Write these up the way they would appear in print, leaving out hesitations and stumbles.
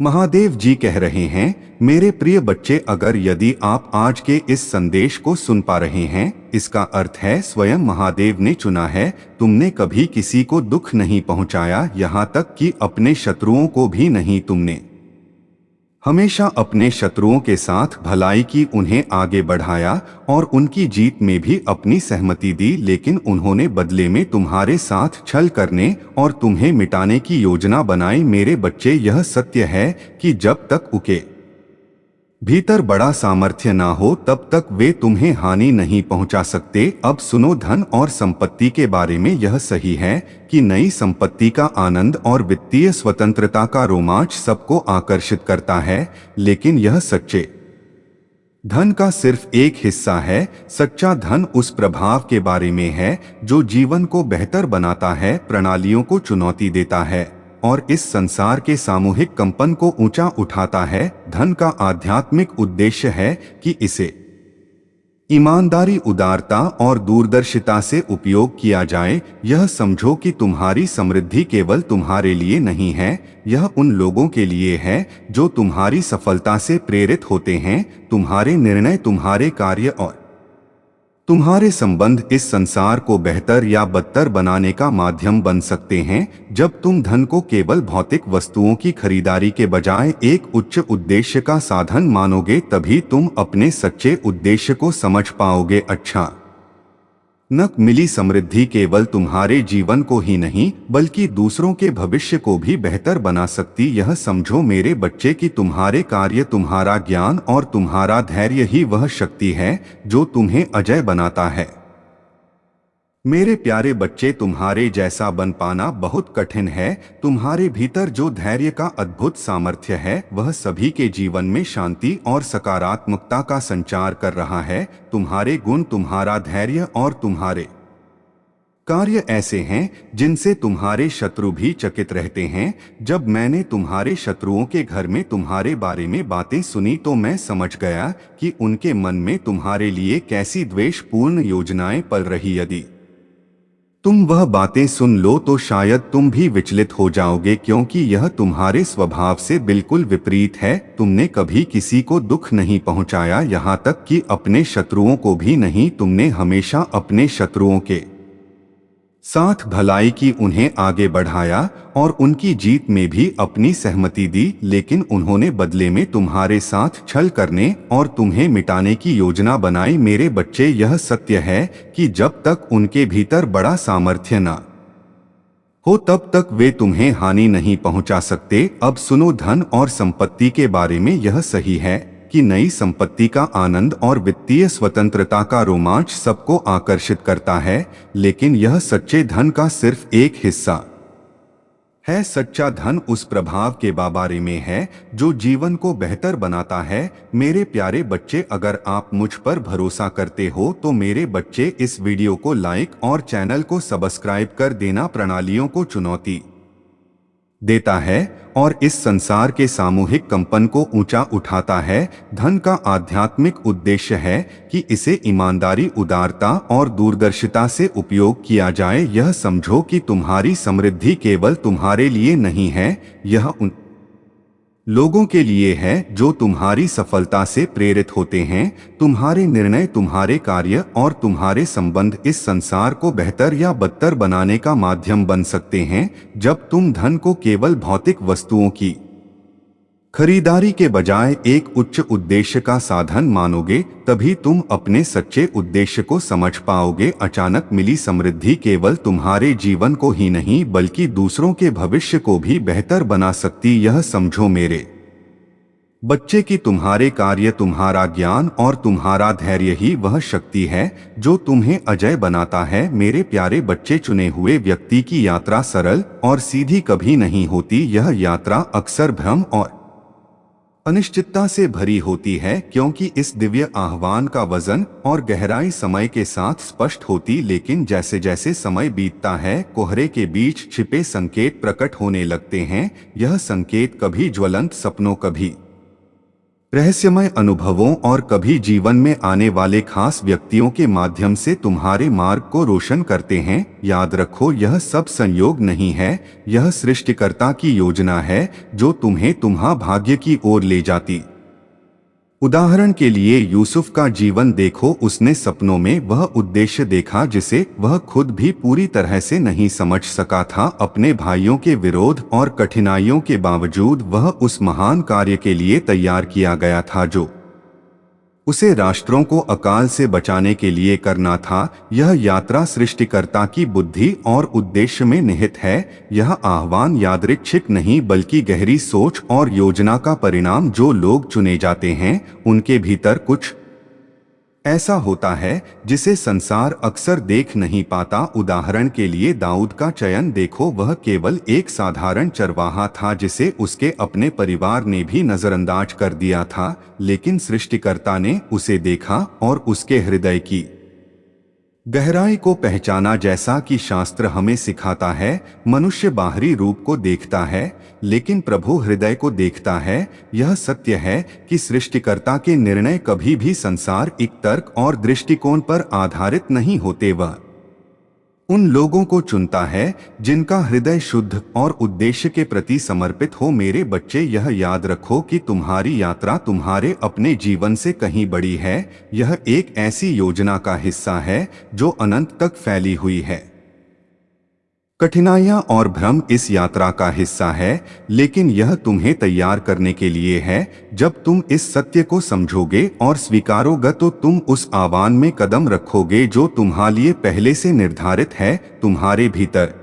महादेव जी कह रहे हैं, मेरे प्रिय बच्चे, अगर यदि आप आज के इस संदेश को सुन पा रहे हैं, इसका अर्थ है स्वयं महादेव ने चुना है। तुमने कभी किसी को दुख नहीं पहुंचाया, यहाँ तक कि अपने शत्रुओं को भी नहीं। तुमने हमेशा अपने शत्रुओं के साथ भलाई की, उन्हें आगे बढ़ाया और उनकी जीत में भी अपनी सहमति दी, लेकिन उन्होंने बदले में तुम्हारे साथ छल करने और तुम्हें मिटाने की योजना बनाई। मेरे बच्चे, यह सत्य है कि जब तक उनके भीतर बड़ा सामर्थ्य ना हो तब तक वे तुम्हें हानि नहीं पहुंचा सकते। अब सुनो, धन और संपत्ति के बारे में यह सही है कि नई संपत्ति का आनंद और वित्तीय स्वतंत्रता का रोमांच सबको आकर्षित करता है, लेकिन यह सच्चे धन का सिर्फ एक हिस्सा है। सच्चा धन उस प्रभाव के बारे में है जो जीवन को बेहतर बनाता है, प्रणालियों को चुनौती देता है और इस संसार के सामूहिक कंपन को ऊंचा उठाता है। धन का आध्यात्मिक उद्देश्य है कि इसे ईमानदारी, उदारता और दूरदर्शिता से उपयोग किया जाए। यह समझो कि तुम्हारी समृद्धि केवल तुम्हारे लिए नहीं है, यह उन लोगों के लिए है जो तुम्हारी सफलता से प्रेरित होते हैं। तुम्हारे निर्णय, तुम्हारे कार्य और तुम्हारे संबंध इस संसार को बेहतर या बदतर बनाने का माध्यम बन सकते हैं। जब तुम धन को केवल भौतिक वस्तुओं की खरीदारी के बजाय एक उच्च उद्देश्य का साधन मानोगे, तभी तुम अपने सच्चे उद्देश्य को समझ पाओगे। अच्छा नक मिली समृद्धि केवल तुम्हारे जीवन को ही नहीं बल्कि दूसरों के भविष्य को भी बेहतर बना सकती। यह समझो मेरे बच्चे कि तुम्हारे कार्य, तुम्हारा ज्ञान और तुम्हारा धैर्य ही वह शक्ति है जो तुम्हें अजय बनाता है। मेरे प्यारे बच्चे, तुम्हारे जैसा बन पाना बहुत कठिन है। तुम्हारे भीतर जो धैर्य का अद्भुत सामर्थ्य है वह सभी के जीवन में शांति और सकारात्मकता का संचार कर रहा है। तुम्हारे गुण, तुम्हारा धैर्य और तुम्हारे कार्य ऐसे हैं जिनसे तुम्हारे शत्रु भी चकित रहते हैं। जब मैंने तुम्हारे शत्रुओं के घर में तुम्हारे बारे में बातें सुनी तो मैं समझ गया कि उनके मन में तुम्हारे लिए कैसी द्वेषपूर्ण योजनाएं पल रही। यदि तुम वह बातें सुन लो तो शायद तुम भी विचलित हो जाओगे, क्योंकि यह तुम्हारे स्वभाव से बिल्कुल विपरीत है। तुमने कभी किसी को दुख नहीं पहुंचाया, यहाँ तक कि अपने शत्रुओं को भी नहीं। तुमने हमेशा अपने शत्रुओं के साथ भलाई की, उन्हें आगे बढ़ाया और उनकी जीत में भी अपनी सहमति दी, लेकिन उन्होंने बदले में तुम्हारे साथ छल करने और तुम्हें मिटाने की योजना बनाई। मेरे बच्चे, यह सत्य है कि जब तक उनके भीतर बड़ा सामर्थ्य न हो तब तक वे तुम्हें हानि नहीं पहुंचा सकते। अब सुनो, धन और संपत्ति के बारे में यह सही है कि नई संपत्ति का आनंद और वित्तीय स्वतंत्रता का रोमांच सबको आकर्षित करता है, लेकिन यह सच्चे धन का सिर्फ एक हिस्सा है। सच्चा धन उस प्रभाव के बारे में है जो जीवन को बेहतर बनाता है। मेरे प्यारे बच्चे, अगर आप मुझ पर भरोसा करते हो तो मेरे बच्चे इस वीडियो को लाइक और चैनल को सब्सक्राइब कर देना। प्रणालियों को चुनौती देता है और इस संसार के सामूहिक कंपन को ऊंचा उठाता है। धन का आध्यात्मिक उद्देश्य है कि इसे ईमानदारी, उदारता और दूरदर्शिता से उपयोग किया जाए। यह समझो कि तुम्हारी समृद्धि केवल तुम्हारे लिए नहीं है, यह उन लोगों के लिए है जो तुम्हारी सफलता से प्रेरित होते हैं। तुम्हारे निर्णय, तुम्हारे कार्य और तुम्हारे संबंध इस संसार को बेहतर या बदतर बनाने का माध्यम बन सकते हैं। जब तुम धन को केवल भौतिक वस्तुओं की खरीदारी के बजाय एक उच्च उद्देश्य का साधन मानोगे, तभी तुम अपने सच्चे उद्देश्य को समझ पाओगे। अचानक मिली समृद्धि केवल तुम्हारे जीवन को ही नहीं बल्कि दूसरों के भविष्य को भी बेहतर बना सकती। यह समझो मेरे बच्चे कि तुम्हारे कार्य, तुम्हारा ज्ञान और तुम्हारा धैर्य ही वह शक्ति है जो तुम्हें अजय बनाता है। मेरे प्यारे बच्चे, चुने हुए व्यक्ति की यात्रा सरल और सीधी कभी नहीं होती। यह यात्रा अक्सर भ्रम और अनिश्चितता से भरी होती है, क्योंकि इस दिव्य आह्वान का वजन और गहराई समय के साथ स्पष्ट होती। लेकिन जैसे जैसे समय बीतता है, कोहरे के बीच छिपे संकेत प्रकट होने लगते हैं। यह संकेत कभी ज्वलंत सपनों, कभी रहस्यमय अनुभवों और कभी जीवन में आने वाले खास व्यक्तियों के माध्यम से तुम्हारे मार्ग को रोशन करते हैं। याद रखो, यह सब संयोग नहीं है, यह सृष्टिकर्ता की योजना है जो तुम्हें तुम्हारे भाग्य की ओर ले जाती। उदाहरण के लिए यूसुफ का जीवन देखो, उसने सपनों में वह उद्देश्य देखा जिसे वह खुद भी पूरी तरह से नहीं समझ सका था। अपने भाइयों के विरोध और कठिनाइयों के बावजूद वह उस महान कार्य के लिए तैयार किया गया था जो उसे राष्ट्रों को अकाल से बचाने के लिए करना था। यह यात्रा सृष्टिकर्ता की बुद्धि और उद्देश्य में निहित है। यह आह्वान यादृच्छिक नहीं बल्कि गहरी सोच और योजना का परिणाम। जो लोग चुने जाते हैं उनके भीतर कुछ ऐसा होता है जिसे संसार अक्सर देख नहीं पाता। उदाहरण के लिए दाऊद का चयन देखो, वह केवल एक साधारण चरवाहा था जिसे उसके अपने परिवार ने भी नजरअंदाज कर दिया था, लेकिन सृष्टिकर्ता ने उसे देखा और उसके हृदय की गहराई को पहचाना। जैसा कि शास्त्र हमें सिखाता है, मनुष्य बाहरी रूप को देखता है लेकिन प्रभु हृदय को देखता है। यह सत्य है कि सृष्टिकर्ता के निर्णय कभी भी संसार एक तर्क और दृष्टिकोण पर आधारित नहीं होते। वह उन लोगों को चुनता है जिनका हृदय शुद्ध और उद्देश्य के प्रति समर्पित हो। मेरे बच्चे, यह याद रखो कि तुम्हारी यात्रा तुम्हारे अपने जीवन से कहीं बड़ी है। यह एक ऐसी योजना का हिस्सा है जो अनंत तक फैली हुई है। कठिनाइयां और भ्रम इस यात्रा का हिस्सा है, लेकिन यह तुम्हें तैयार करने के लिए है। जब तुम इस सत्य को समझोगे और स्वीकारोगे तो तुम उस आह्वान में कदम रखोगे जो तुम्हारे लिए पहले से निर्धारित है। तुम्हारे भीतर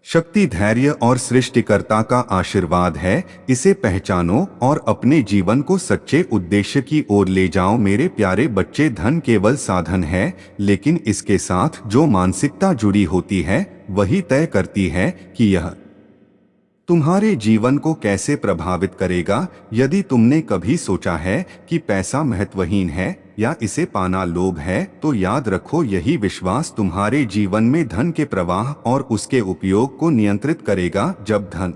शक्ति, धैर्य और सृष्टिकर्ता का आशीर्वाद है। इसे पहचानो और अपने जीवन को सच्चे उद्देश्य की ओर ले जाओ। मेरे प्यारे बच्चे, धन केवल साधन है, लेकिन इसके साथ जो मानसिकता जुड़ी होती है वही तय करती है कि यह तुम्हारे जीवन को कैसे प्रभावित करेगा। यदि तुमने कभी सोचा है कि पैसा महत्वहीन है या इसे पाना लोभ है, तो याद रखो, यही विश्वास तुम्हारे जीवन में धन के प्रवाह और उसके उपयोग को नियंत्रित करेगा। जब धन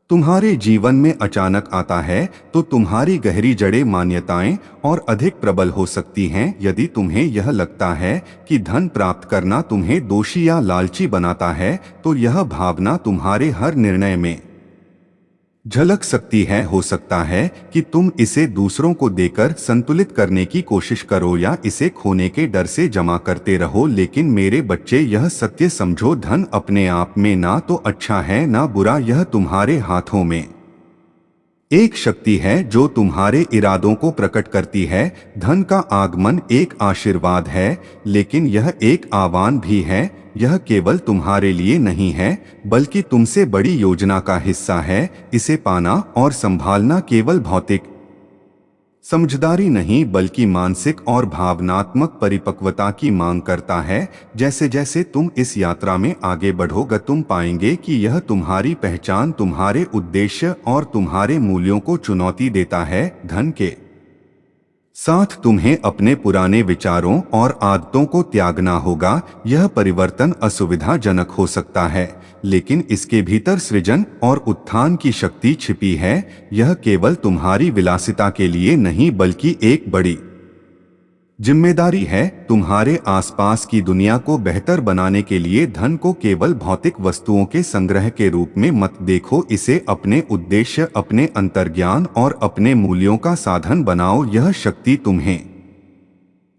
तुम्हारे जीवन में अचानक आता है तो तुम्हारी गहरी जड़ें, मान्यताएं और अधिक प्रबल हो सकती हैं। यदि तुम्हें यह लगता है कि धन प्राप्त करना तुम्हें दोषी या लालची बनाता है, तो यह भावना तुम्हारे हर निर्णय में झलक सकती है। हो सकता है कि तुम इसे दूसरों को देकर संतुलित करने की कोशिश करो या इसे खोने के डर से जमा करते रहो। लेकिन मेरे बच्चे, यह सत्य समझो, धन अपने आप में ना तो अच्छा है ना बुरा। यह तुम्हारे हाथों में एक शक्ति है जो तुम्हारे इरादों को प्रकट करती है। धन का आगमन एक आशीर्वाद है, लेकिन यह एक आह्वान भी है। यह केवल तुम्हारे लिए नहीं है बल्कि तुमसे बड़ी योजना का हिस्सा है। इसे पाना और संभालना केवल भौतिक समझदारी नहीं बल्कि मानसिक और भावनात्मक परिपक्वता की मांग करता है। जैसे जैसे तुम इस यात्रा में आगे बढ़ोगे, तुम पाएंगे कि यह तुम्हारी पहचान, तुम्हारे उद्देश्य और तुम्हारे मूल्यों को चुनौती देता है। धन के साथ तुम्हें अपने पुराने विचारों और आदतों को त्यागना होगा। यह परिवर्तन असुविधाजनक हो सकता है, लेकिन इसके भीतर सृजन और उत्थान की शक्ति छिपी है। यह केवल तुम्हारी विलासिता के लिए नहीं बल्कि एक बड़ी जिम्मेदारी है। तुम्हारे आसपास की दुनिया को बेहतर बनाने के लिए धन को केवल भौतिक वस्तुओं के संग्रह के रूप में मत देखो। इसे अपने उद्देश्य, अपने अंतर्ज्ञान और अपने मूल्यों का साधन बनाओ। यह शक्ति तुम्हें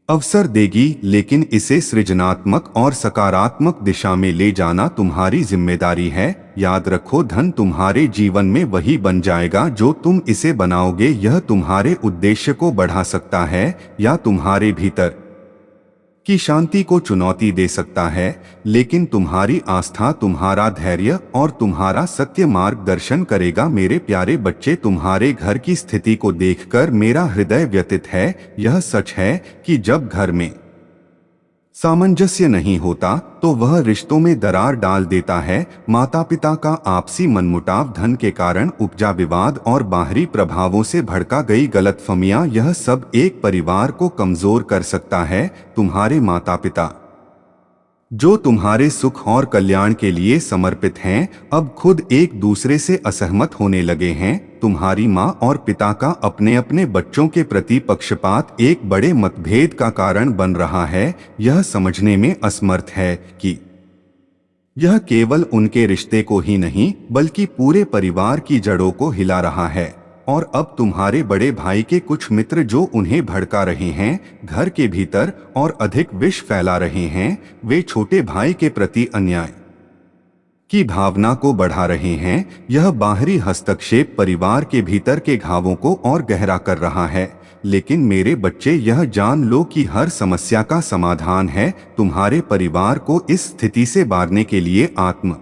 अवसर देगी, लेकिन इसे सृजनात्मक और सकारात्मक दिशा में ले जाना तुम्हारी जिम्मेदारी है। याद रखो, धन तुम्हारे जीवन में वही बन जाएगा जो तुम इसे बनाओगे। यह तुम्हारे उद्देश्य को बढ़ा सकता है या तुम्हारे भीतर की शांति को चुनौती दे सकता है, लेकिन तुम्हारी आस्था, तुम्हारा धैर्य और तुम्हारा सत्य मार्गदर्शन करेगा। मेरे प्यारे बच्चे, तुम्हारे घर की स्थिति को देखकर मेरा हृदय व्यथित है। यह सच है कि जब घर में सामंजस्य नहीं होता तो वह रिश्तों में दरार डाल देता है। माता पिता का आपसी मनमुटाव, धन के कारण उपजा विवाद और बाहरी प्रभावों से भड़का गई गलतफहमियां, यह सब एक परिवार को कमजोर कर सकता है। तुम्हारे माता पिता जो तुम्हारे सुख और कल्याण के लिए समर्पित हैं, अब खुद एक दूसरे से असहमत होने लगे हैं। तुम्हारी माँ और पिता का अपने अपने बच्चों के प्रति पक्षपात एक बड़े मतभेद का कारण बन रहा है। यह समझने में असमर्थ है कि यह केवल उनके रिश्ते को ही नहीं बल्कि पूरे परिवार की जड़ों को हिला रहा है। और अब तुम्हारे बड़े भाई के कुछ मित्र जो उन्हें भड़का रहे हैं, घर के भीतर और अधिक विष फैला रहे हैं, वे छोटे भाई के प्रति अन्याय की भावना को बढ़ा रहे हैं। यह बाहरी हस्तक्षेप परिवार के भीतर के घावों को और गहरा कर रहा है। लेकिन मेरे बच्चे, यह जान लो कि हर समस्या का समाधान है। तुम्हारे परिवार को इस स्थिति से बाहरने के लिए आत्म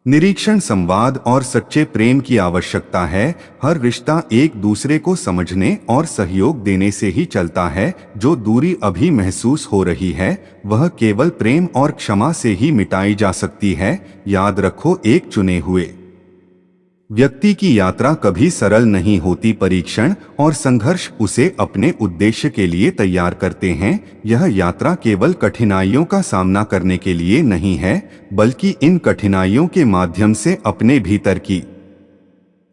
निरीक्षण, संवाद और सच्चे प्रेम की आवश्यकता है। हर रिश्ता एक दूसरे को समझने और सहयोग देने से ही चलता है। जो दूरी अभी महसूस हो रही है, वह केवल प्रेम और क्षमा से ही मिटाई जा सकती है। याद रखो, एक चुने हुए व्यक्ति की यात्रा कभी सरल नहीं होती। परीक्षण और संघर्ष उसे अपने उद्देश्य के लिए तैयार करते हैं। यह यात्रा केवल कठिनाइयों का सामना करने के लिए नहीं है, बल्कि इन कठिनाइयों के माध्यम से अपने भीतर की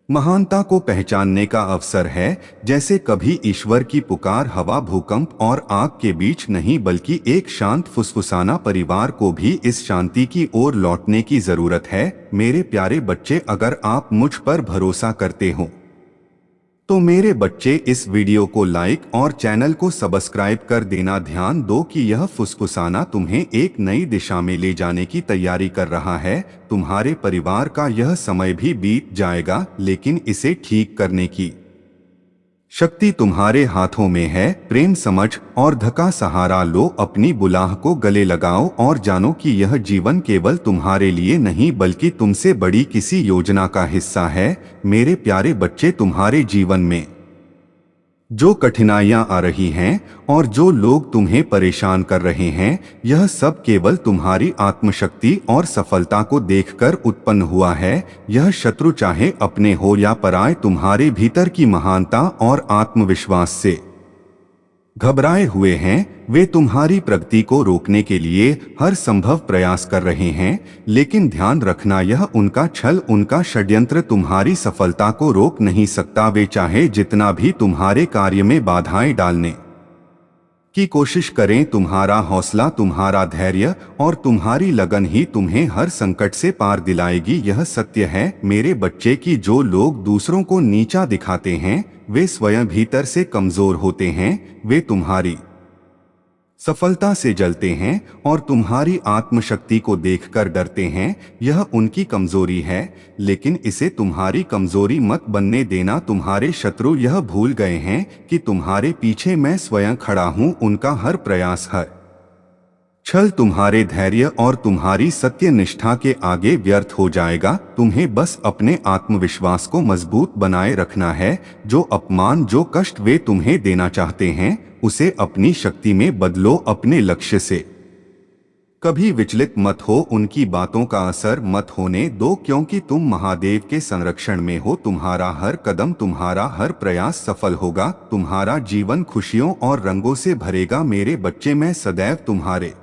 महानता को पहचानने का अवसर है। जैसे कभी ईश्वर की पुकार हवा, भूकंप और आग के बीच नहीं, बल्कि एक शांत फुसफुसाना परिवार को भी इस शांति की ओर लौटने की जरूरत है। मेरे प्यारे बच्चे, अगर आप मुझ पर भरोसा करते हो तो मेरे बच्चे, इस वीडियो को लाइक और चैनल को सब्सक्राइब कर देना। ध्यान दो कि यह फुसफुसाना तुम्हें एक नई दिशा में ले जाने की तैयारी कर रहा है। तुम्हारे परिवार का यह समय भी बीत जाएगा, लेकिन इसे ठीक करने की शक्ति तुम्हारे हाथों में है। प्रेम, समझ और धका सहारा लो। अपनी बुलाह को गले लगाओ और जानो कि यह जीवन केवल तुम्हारे लिए नहीं बल्कि तुमसे बड़ी किसी योजना का हिस्सा है। मेरे प्यारे बच्चे, तुम्हारे जीवन में जो कठिनाइयां आ रही हैं और जो लोग तुम्हें परेशान कर रहे हैं, यह सब केवल तुम्हारी आत्मशक्ति और सफलता को देखकर उत्पन्न हुआ है। यह शत्रु चाहे अपने हो या पराये, तुम्हारे भीतर की महानता और आत्मविश्वास से घबराए हुए हैं। वे तुम्हारी प्रगति को रोकने के लिए हर संभव प्रयास कर रहे हैं, लेकिन ध्यान रखना, यह उनका छल, उनका षड्यंत्र तुम्हारी सफलता को रोक नहीं सकता। वे चाहे जितना भी तुम्हारे कार्य में बाधाएं डालने की कोशिश करें, तुम्हारा हौसला, तुम्हारा धैर्य और तुम्हारी लगन ही तुम्हें हर संकट से पार दिलाएगी। यह सत्य है मेरे बच्चे कि जो लोग दूसरों को नीचा दिखाते हैं, वे स्वयं भीतर से कमजोर होते हैं। वे तुम्हारी सफलता से जलते हैं और तुम्हारी आत्मशक्ति को देखकर डरते हैं। यह उनकी कमजोरी है, लेकिन इसे तुम्हारी कमजोरी मत बनने देना। तुम्हारे शत्रु यह भूल गए हैं कि तुम्हारे पीछे मैं स्वयं खड़ा हूं। उनका हर प्रयास, हर छल तुम्हारे धैर्य और तुम्हारी सत्य निष्ठा के आगे व्यर्थ हो जाएगा। तुम्हें बस अपने आत्मविश्वास को मजबूत बनाए रखना है। जो अपमान, जो कष्ट वे तुम्हें देना चाहते हैं, उसे अपनी शक्ति में बदलो। अपने लक्ष्य से कभी विचलित मत हो। उनकी बातों का असर मत होने दो, क्योंकि तुम महादेव के संरक्षण में हो। तुम्हारा हर कदम, तुम्हारा हर प्रयास सफल होगा। तुम्हारा जीवन खुशियों और रंगों से भरेगा। मेरे बच्चे, मैं सदैव तुम्हारे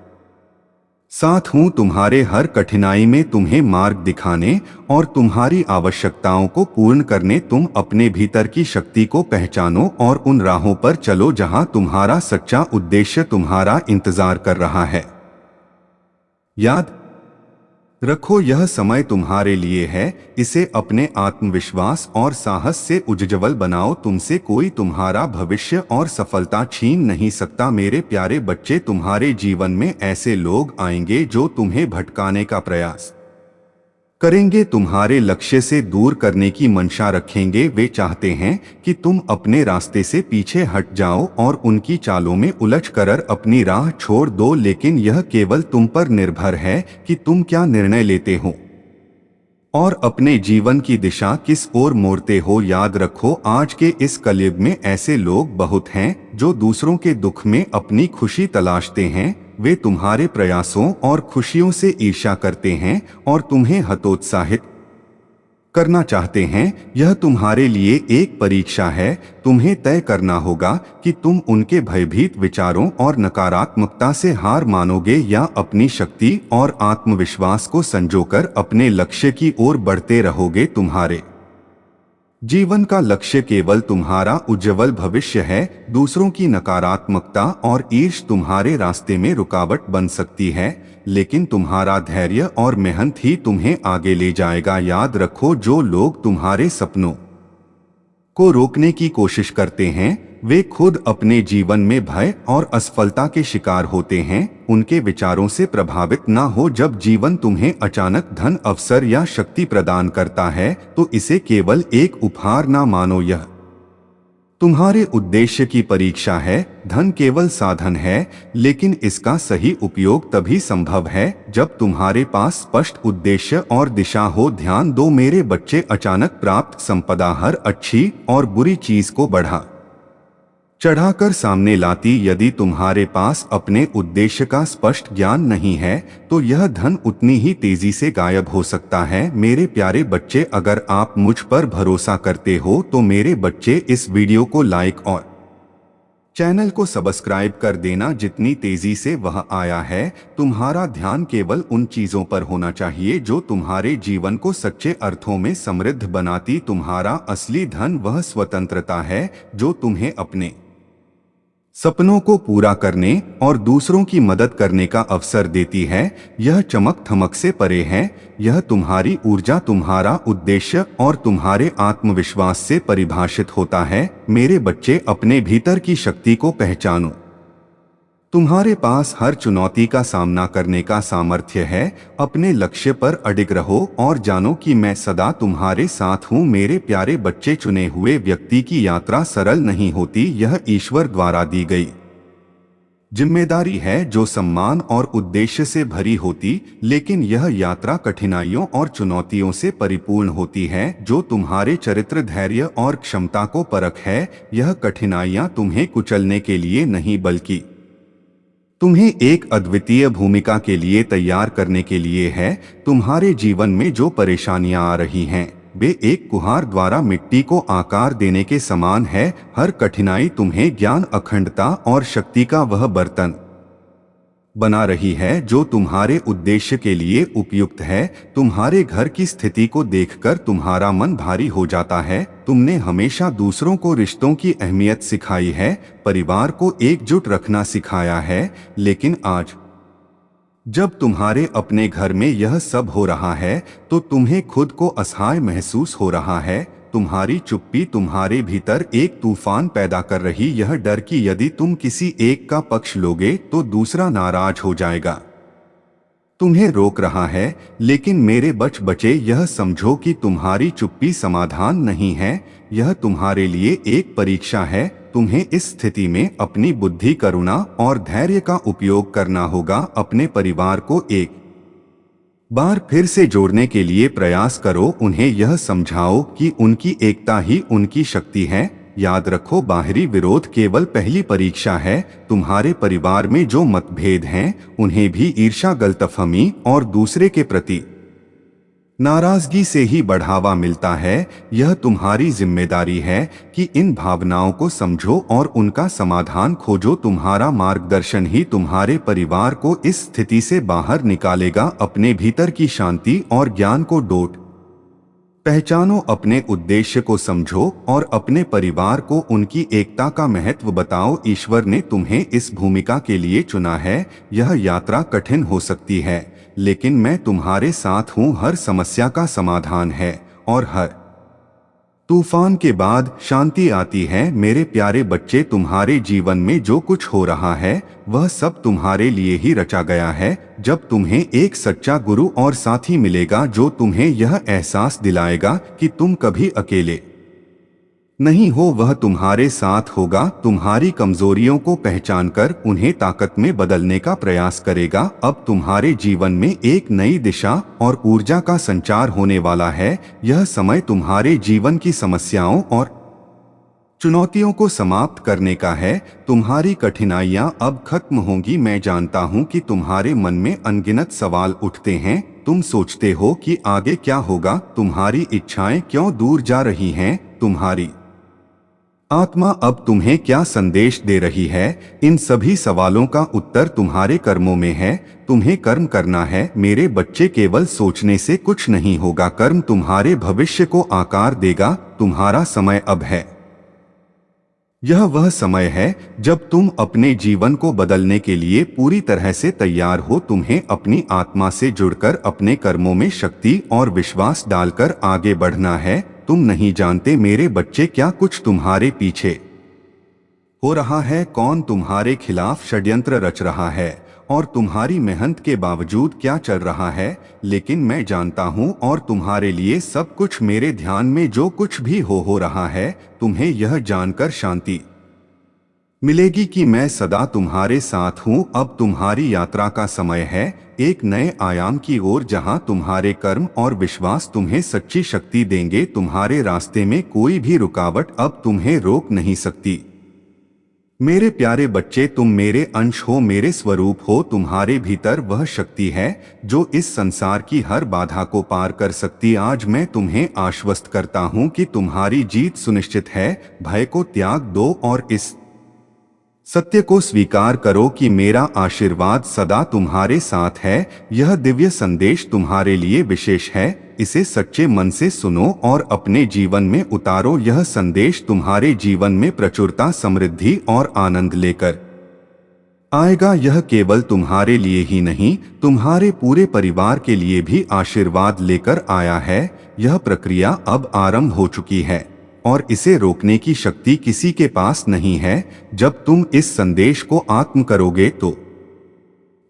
साथ हूं। तुम्हारे हर कठिनाई में तुम्हें मार्ग दिखाने और तुम्हारी आवश्यकताओं को पूर्ण करने। तुम अपने भीतर की शक्ति को पहचानो और उन राहों पर चलो जहां तुम्हारा सच्चा उद्देश्य तुम्हारा इंतजार कर रहा है। याद रखो, यह समय तुम्हारे लिए है। इसे अपने आत्मविश्वास और साहस से उज्ज्वल बनाओ। तुमसे कोई तुम्हारा भविष्य और सफलता छीन नहीं सकता। मेरे प्यारे बच्चे, तुम्हारे जीवन में ऐसे लोग आएंगे जो तुम्हें भटकाने का प्रयास करेंगे, तुम्हारे लक्ष्य से दूर करने की मंशा रखेंगे। वे चाहते हैं कि तुम अपने रास्ते से पीछे हट जाओ और उनकी चालों में उलझ कर अपनी राह छोड़ दो, लेकिन यह केवल तुम पर निर्भर है कि तुम क्या निर्णय लेते हो और अपने जीवन की दिशा किस ओर मोड़ते हो। याद रखो, आज के इस कलयुग में ऐसे लोग बहुत हैं जो दूसरों के दुख में अपनी खुशी तलाशते हैं। वे तुम्हारे प्रयासों और खुशियों से ईर्ष्या करते हैं और तुम्हें हतोत्साहित करना चाहते हैं। यह तुम्हारे लिए एक परीक्षा है। तुम्हें तय करना होगा कि तुम उनके भयभीत विचारों और नकारात्मकता से हार मानोगे या अपनी शक्ति और आत्मविश्वास को संजोकर अपने लक्ष्य की ओर बढ़ते रहोगे। तुम्हारे जीवन का लक्ष्य केवल तुम्हारा उज्ज्वल भविष्य है। दूसरों की नकारात्मकता और ईर्ष् तुम्हारे रास्ते में रुकावट बन सकती है, लेकिन तुम्हारा धैर्य और मेहनत ही तुम्हें आगे ले जाएगा। याद रखो, जो लोग तुम्हारे सपनों को रोकने की कोशिश करते हैं वे खुद अपने जीवन में भय और असफलता के शिकार होते हैं। उनके विचारों से प्रभावित ना हो। जब जीवन तुम्हें अचानक धन, अवसर या शक्ति प्रदान करता है तो इसे केवल एक उपहार ना मानो, यह तुम्हारे उद्देश्य की परीक्षा है। धन केवल साधन है, लेकिन इसका सही उपयोग तभी संभव है जब तुम्हारे पास स्पष्ट उद्देश्य और दिशा हो। ध्यान दो मेरे बच्चे, अचानक प्राप्त संपदा हर अच्छी और बुरी चीज को बढ़ा चढ़ाकर सामने लाती। यदि तुम्हारे पास अपने उद्देश्य का स्पष्ट ज्ञान नहीं है तो यह धन उतनी ही तेजी से गायब हो सकता है। मेरे प्यारे बच्चे, अगर आप मुझ पर भरोसा करते हो तो मेरे बच्चे इस वीडियो को लाइक और चैनल को सब्सक्राइब कर देना। जितनी तेजी से वह आया है, तुम्हारा ध्यान केवल उन चीजों पर होना चाहिए जो तुम्हारे जीवन को सच्चे अर्थों में समृद्ध बनाती। तुम्हारा असली धन वह स्वतंत्रता है जो तुम्हें अपने सपनों को पूरा करने और दूसरों की मदद करने का अवसर देती है। यह चमक धमक से परे है। यह तुम्हारी ऊर्जा, तुम्हारा उद्देश्य और तुम्हारे आत्मविश्वास से परिभाषित होता है। मेरे बच्चे, अपने भीतर की शक्ति को पहचानो। तुम्हारे पास हर चुनौती का सामना करने का सामर्थ्य है। अपने लक्ष्य पर अडिग रहो और जानो कि मैं सदा तुम्हारे साथ हूँ। मेरे प्यारे बच्चे, चुने हुए व्यक्ति की यात्रा सरल नहीं होती। यह ईश्वर द्वारा दी गई जिम्मेदारी है जो सम्मान और उद्देश्य से भरी होती, लेकिन यह यात्रा कठिनाइयों और चुनौतियों से परिपूर्ण होती है जो तुम्हारे चरित्र, धैर्य और क्षमता को परख है। यह कठिनाइयाँ तुम्हें कुचलने के लिए नहीं बल्कि तुम्हें एक अद्वितीय भूमिका के लिए तैयार करने के लिए है। तुम्हारे जीवन में जो परेशानियां आ रही हैं वे एक कुम्हार द्वारा मिट्टी को आकार देने के समान है। हर कठिनाई तुम्हें ज्ञान, अखंडता और शक्ति का वह बर्तन बना रही है जो तुम्हारे उद्देश्य के लिए उपयुक्त है। तुम्हारे घर की स्थिति को देखकर तुम्हारा मन भारी हो जाता है। तुमने हमेशा दूसरों को रिश्तों की अहमियत सिखाई है, परिवार को एकजुट रखना सिखाया है, लेकिन आज जब तुम्हारे अपने घर में यह सब हो रहा है तो तुम्हें खुद को असहाय महसूस हो रहा है। तुम्हारी चुप्पी तुम्हारे भीतर एक तूफान पैदा कर रही, यह डर कि यदि तुम किसी एक का पक्ष लोगे तो दूसरा नाराज हो जाएगा, तुम्हें रोक रहा है। लेकिन मेरे बच्चे, यह समझो कि तुम्हारी चुप्पी समाधान नहीं है, यह तुम्हारे लिए एक परीक्षा है। तुम्हें इस स्थिति में अपनी बुद्धि, करुणा और धैर्य का उपयोग करना होगा। अपने परिवार को एक बार फिर से जोड़ने के लिए प्रयास करो। उन्हें यह समझाओ कि उनकी एकता ही उनकी शक्ति है। याद रखो, बाहरी विरोध केवल पहली परीक्षा है। तुम्हारे परिवार में जो मतभेद हैं उन्हें भी ईर्ष्या, गलतफहमी और दूसरे के प्रति नाराजगी से ही बढ़ावा मिलता है। यह तुम्हारी जिम्मेदारी है कि इन भावनाओं को समझो और उनका समाधान खोजो। तुम्हारा मार्गदर्शन ही तुम्हारे परिवार को इस स्थिति से बाहर निकालेगा। अपने भीतर की शांति और ज्ञान को पहचानो, अपने उद्देश्य को समझो और अपने परिवार को उनकी एकता का महत्व बताओ। ईश्वर ने तुम्हें इस भूमिका के लिए चुना है। यह यात्रा कठिन हो सकती है, लेकिन मैं तुम्हारे साथ हूँ। हर समस्या का समाधान है और हर तूफान के बाद शांति आती है। मेरे प्यारे बच्चे, तुम्हारे जीवन में जो कुछ हो रहा है वह सब तुम्हारे लिए ही रचा गया है। जब तुम्हें एक सच्चा गुरु और साथी मिलेगा जो तुम्हें यह एहसास दिलाएगा कि तुम कभी अकेले नहीं हो, वह तुम्हारे साथ होगा। तुम्हारी कमजोरियों को पहचानकर उन्हें ताकत में बदलने का प्रयास करेगा। अब तुम्हारे जीवन में एक नई दिशा और ऊर्जा का संचार होने वाला है। यह समय तुम्हारे जीवन की समस्याओं और चुनौतियों को समाप्त करने का है। तुम्हारी कठिनाइयां अब खत्म होंगी। मैं जानता हूं कि तुम्हारे मन में अनगिनत सवाल उठते हैं, तुम सोचते हो कि आगे क्या होगा, तुम्हारी इच्छाएं क्यों दूर जा रही हैं, तुम्हारी आत्मा अब तुम्हें क्या संदेश दे रही है, इन सभी सवालों का उत्तर तुम्हारे कर्मों में है। तुम्हें कर्म करना है मेरे बच्चे, केवल सोचने से कुछ नहीं होगा। कर्म तुम्हारे भविष्य को आकार देगा। तुम्हारा समय अब है। यह वह समय है जब तुम अपने जीवन को बदलने के लिए पूरी तरह से तैयार हो। तुम्हें अपनी आत्मा से जुड़कर अपने कर्मों में शक्ति और विश्वास डालकर आगे बढ़ना है। तुम नहीं जानते मेरे बच्चे क्या कुछ तुम्हारे पीछे हो रहा है, कौन तुम्हारे खिलाफ षड्यंत्र रच रहा है और तुम्हारी मेहनत के बावजूद क्या चल रहा है। लेकिन मैं जानता हूँ और तुम्हारे लिए सब कुछ मेरे ध्यान में जो कुछ भी हो रहा है। तुम्हें यह जानकर शांति मिलेगी कि मैं सदा तुम्हारे साथ हूँ। अब तुम्हारी यात्रा का समय है, एक नए आयाम की ओर, जहाँ तुम्हारे कर्म और विश्वास तुम्हें सच्ची शक्ति देंगे। तुम्हारे रास्ते में कोई भी रुकावट अब तुम्हें रोक नहीं सकती। मेरे प्यारे बच्चे, तुम मेरे अंश हो, मेरे स्वरूप हो। तुम्हारे भीतर वह शक्ति है जो इस संसार की हर बाधा को पार कर सकती। आज मैं तुम्हें आश्वस्त करता हूँ कि तुम्हारी जीत सुनिश्चित है। भय को त्याग दो और इस सत्य को स्वीकार करो कि मेरा आशीर्वाद सदा तुम्हारे साथ है। यह दिव्य संदेश तुम्हारे लिए विशेष है। इसे सच्चे मन से सुनो और अपने जीवन में उतारो। यह संदेश तुम्हारे जीवन में प्रचुरता, समृद्धि और आनंद लेकर आएगा। यह केवल तुम्हारे लिए ही नहीं, तुम्हारे पूरे परिवार के लिए भी आशीर्वाद लेकर आया है। यह प्रक्रिया अब आरंभ हो चुकी है और इसे रोकने की शक्ति किसी के पास नहीं है। जब तुम इस संदेश को आत्म करोगे तो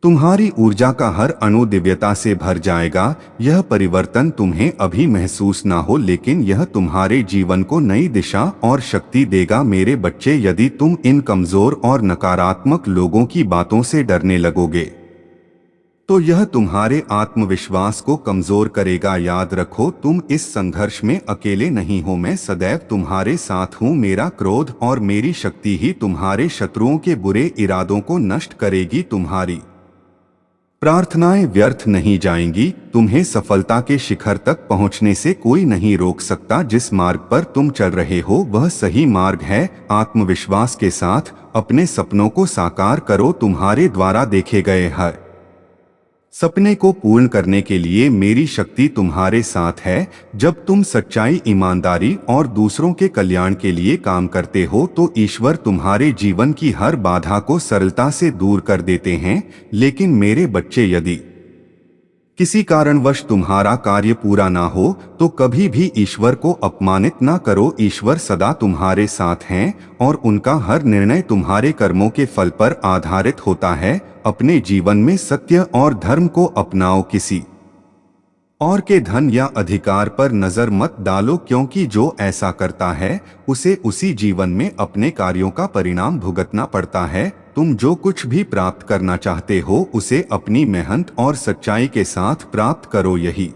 तुम्हारी ऊर्जा का हर अणु दिव्यता से भर जाएगा। यह परिवर्तन तुम्हें अभी महसूस ना हो, लेकिन यह तुम्हारे जीवन को नई दिशा और शक्ति देगा। मेरे बच्चे, यदि तुम इन कमजोर और नकारात्मक लोगों की बातों से डरने लगोगे तो यह तुम्हारे आत्मविश्वास को कमजोर करेगा। याद रखो, तुम इस संघर्ष में अकेले नहीं हो। मैं सदैव तुम्हारे साथ हूँ। मेरा क्रोध और मेरी शक्ति ही तुम्हारे शत्रुओं के बुरे इरादों को नष्ट करेगी। तुम्हारी प्रार्थनाएं व्यर्थ नहीं जाएंगी। तुम्हें सफलता के शिखर तक पहुंचने से कोई नहीं रोक सकता। जिस मार्ग पर तुम चल रहे हो वह सही मार्ग है। आत्मविश्वास के साथ अपने सपनों को साकार करो। तुम्हारे द्वारा देखे गए हर सपने को पूर्ण करने के लिए मेरी शक्ति तुम्हारे साथ है। जब तुम सच्चाई, ईमानदारी और दूसरों के कल्याण के लिए काम करते हो तो ईश्वर तुम्हारे जीवन की हर बाधा को सरलता से दूर कर देते हैं। लेकिन मेरे बच्चे, यदि किसी कारणवश तुम्हारा कार्य पूरा ना हो तो कभी भी ईश्वर को अपमानित ना करो। ईश्वर सदा तुम्हारे साथ हैं और उनका हर निर्णय तुम्हारे कर्मों के फल पर आधारित होता है। अपने जीवन में सत्य और धर्म को अपनाओ। किसी और के धन या अधिकार पर नजर मत डालो, क्योंकि जो ऐसा करता है उसे उसी जीवन में अपने कार्यों का परिणाम भुगतना पड़ता है। तुम जो कुछ भी प्राप्त करना चाहते हो उसे अपनी मेहनत और सच्चाई के साथ प्राप्त करो। यही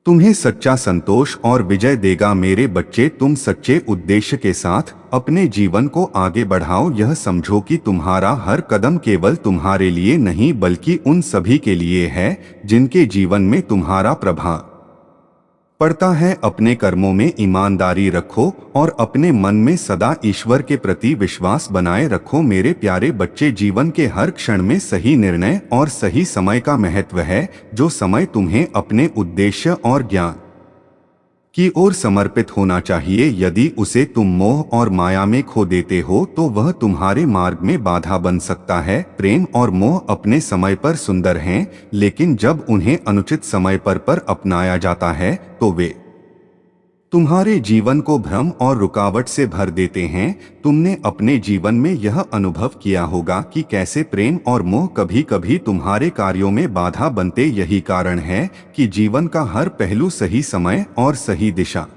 तुम्हें सच्चा संतोष और विजय देगा। मेरे बच्चे, तुम सच्चे उद्देश्य के साथ अपने जीवन को आगे बढ़ाओ। यह समझो कि तुम्हारा हर कदम केवल तुम्हारे लिए नहीं बल्कि उन सभी के लिए है जिनके जीवन में तुम्हारा प्रभाव पड़ता है। अपने कर्मों में ईमानदारी रखो और अपने मन में सदा ईश्वर के प्रति विश्वास बनाए रखो। मेरे प्यारे बच्चे, जीवन के हर क्षण में सही निर्णय और सही समय का महत्व है। जो समय तुम्हें अपने उद्देश्य और ज्ञान की ओर समर्पित होना चाहिए, यदि उसे तुम मोह और माया में खो देते हो तो वह तुम्हारे मार्ग में बाधा बन सकता है। प्रेम और मोह अपने समय पर सुंदर हैं, लेकिन जब उन्हें अनुचित समय पर अपनाया जाता है तो वे तुम्हारे जीवन को भ्रम और रुकावट से भर देते हैं। तुमने अपने जीवन में यह अनुभव किया होगा कि कैसे प्रेम और मोह कभी कभी तुम्हारे कार्यों में बाधा बनते। यही कारण है कि जीवन का हर पहलू सही समय और सही दिशा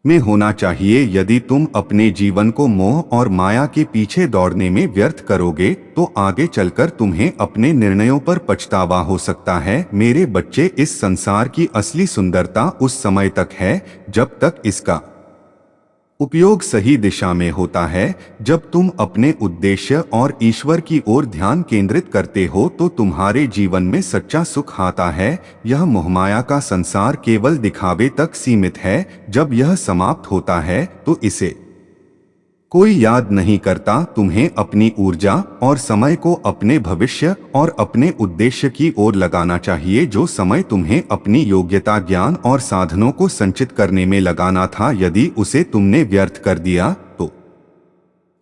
में होना चाहिए। यदि तुम अपने जीवन को मोह और माया के पीछे दौड़ने में व्यर्थ करोगे तो आगे चलकर तुम्हें अपने निर्णयों पर पछतावा हो सकता है। मेरे बच्चे, इस संसार की असली सुंदरता उस समय तक है जब तक इसका उपयोग सही दिशा में होता है जब तुम अपने उद्देश्य और ईश्वर की ओर ध्यान केंद्रित करते हो तो तुम्हारे जीवन में सच्चा सुख आता है। यह मोहमाया का संसार केवल दिखावे तक सीमित है। जब यह समाप्त होता है तो इसे कोई याद नहीं करता। तुम्हें अपनी ऊर्जा और समय को अपने भविष्य और अपने उद्देश्य की ओर लगाना चाहिए। जो समय तुम्हें अपनी योग्यता, ज्ञान और साधनों को संचित करने में लगाना था, यदि उसे तुमने व्यर्थ कर दिया तो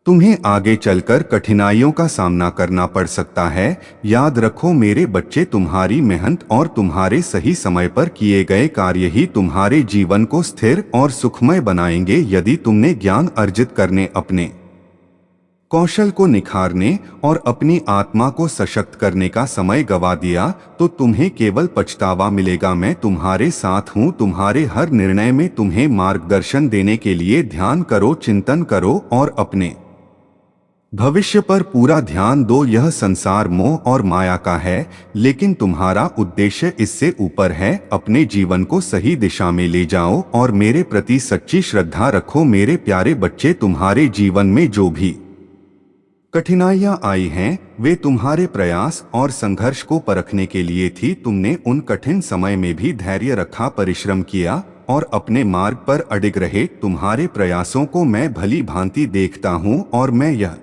तुम्हें आगे चलकर कठिनाइयों का सामना करना पड़ सकता है। याद रखो मेरे बच्चे, तुम्हारी मेहनत और तुम्हारे सही समय पर किए गए कार्य ही तुम्हारे जीवन को स्थिर और सुखमय बनाएंगे। यदि तुमने ज्ञान अर्जित करने, अपने कौशल को निखारने और अपनी आत्मा को सशक्त करने का समय गवा दिया तो तुम्हें केवल पछतावा मिलेगा। मैं तुम्हारे साथ हूँ। तुम्हारे हर निर्णय में तुम्हें मार्गदर्शन देने के लिए ध्यान करो, चिंतन करो और अपने भविष्य पर पूरा ध्यान दो। यह संसार मोह और माया का है, लेकिन तुम्हारा उद्देश्य इससे ऊपर है। अपने जीवन को सही दिशा में ले जाओ और मेरे प्रति सच्ची श्रद्धा रखो। मेरे प्यारे बच्चे, तुम्हारे जीवन में जो भी कठिनाइयां आई हैं, वे तुम्हारे प्रयास और संघर्ष को परखने के लिए थी। तुमने उन कठिन समय में भी धैर्य रखा, परिश्रम किया और अपने मार्ग पर अडिग रहे। तुम्हारे प्रयासों को मैं भली भांति देखता हूँ और मैं यह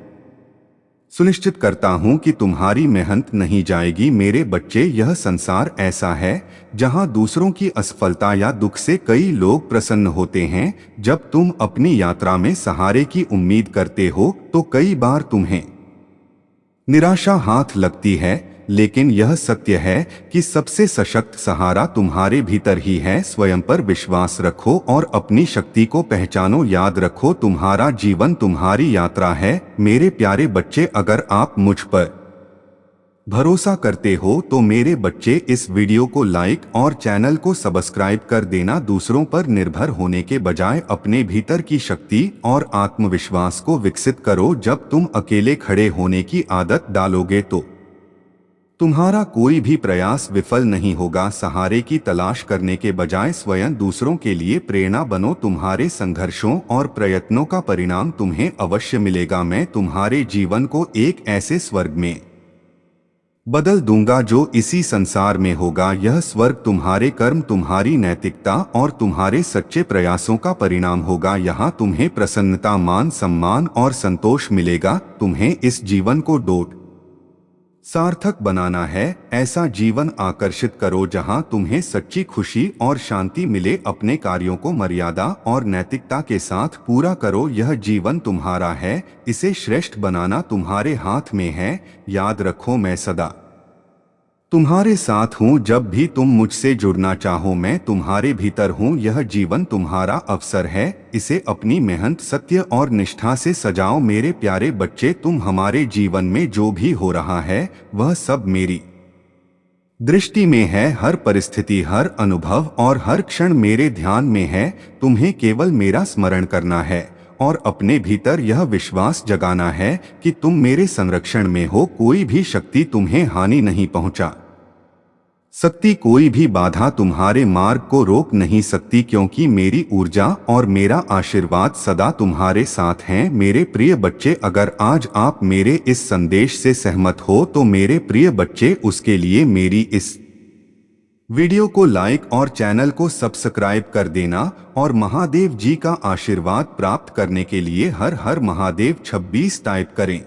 सुनिश्चित करता हूं कि तुम्हारी मेहनत नहीं जाएगी। मेरे बच्चे, यह संसार ऐसा है जहां दूसरों की असफलता या दुख से कई लोग प्रसन्न होते हैं। जब तुम अपनी यात्रा में सहारे की उम्मीद करते हो तो कई बार तुम्हें निराशा हाथ लगती है, लेकिन यह सत्य है कि सबसे सशक्त सहारा तुम्हारे भीतर ही है। स्वयं पर विश्वास रखो और अपनी शक्ति को पहचानो। याद रखो, तुम्हारा जीवन तुम्हारी यात्रा है। मेरे प्यारे बच्चे, अगर आप मुझ पर भरोसा करते हो तो मेरे बच्चे इस वीडियो को लाइक और चैनल को सब्सक्राइब कर देना। दूसरों पर निर्भर होने के बजाय अपने भीतर की शक्ति और आत्मविश्वास को विकसित करो। जब तुम अकेले खड़े होने की आदत डालोगे तो तुम्हारा कोई भी प्रयास विफल नहीं होगा। सहारे की तलाश करने के बजाय स्वयं दूसरों के लिए प्रेरणा बनो। तुम्हारे संघर्षों और प्रयत्नों का परिणाम तुम्हें अवश्य मिलेगा। मैं तुम्हारे जीवन को एक ऐसे स्वर्ग में बदल दूंगा जो इसी संसार में होगा। यह स्वर्ग तुम्हारे कर्म, तुम्हारी नैतिकता और तुम्हारे सच्चे प्रयासों का परिणाम होगा। यहाँ तुम्हें प्रसन्नता, मान सम्मान और संतोष मिलेगा। तुम्हें इस जीवन को डोट सार्थक बनाना है। ऐसा जीवन आकर्षित करो जहां तुम्हें सच्ची खुशी और शांति मिले। अपने कार्यों को मर्यादा और नैतिकता के साथ पूरा करो। यह जीवन तुम्हारा है, इसे श्रेष्ठ बनाना तुम्हारे हाथ में है। याद रखो, मैं सदा तुम्हारे साथ हूँ। जब भी तुम मुझसे जुड़ना चाहो, मैं तुम्हारे भीतर हूँ। यह जीवन तुम्हारा अवसर है, इसे अपनी मेहनत, सत्य और निष्ठा से सजाओ। मेरे प्यारे बच्चे, तुम हमारे जीवन में जो भी हो रहा है वह सब मेरी दृष्टि में है। हर परिस्थिति, हर अनुभव और हर क्षण मेरे ध्यान में है। तुम्हें केवल मेरा स्मरण करना है और अपने भीतर यह विश्वास जगाना है कि तुम मेरे संरक्षण में हो। कोई भी शक्ति तुम्हें हानि नहीं पहुंचा सकती, कोई भी बाधा तुम्हारे मार्ग को रोक नहीं सकती, क्योंकि मेरी ऊर्जा और मेरा आशीर्वाद सदा तुम्हारे साथ हैं। मेरे प्रिय बच्चे, अगर आज आप मेरे इस संदेश से सहमत हो तो मेरे प्रिय बच्चे, उसके लिए मेरी इस वीडियो को लाइक और चैनल को सब्सक्राइब कर देना और महादेव जी का आशीर्वाद प्राप्त करने के लिए हर हर महादेव 26 टाइप करें।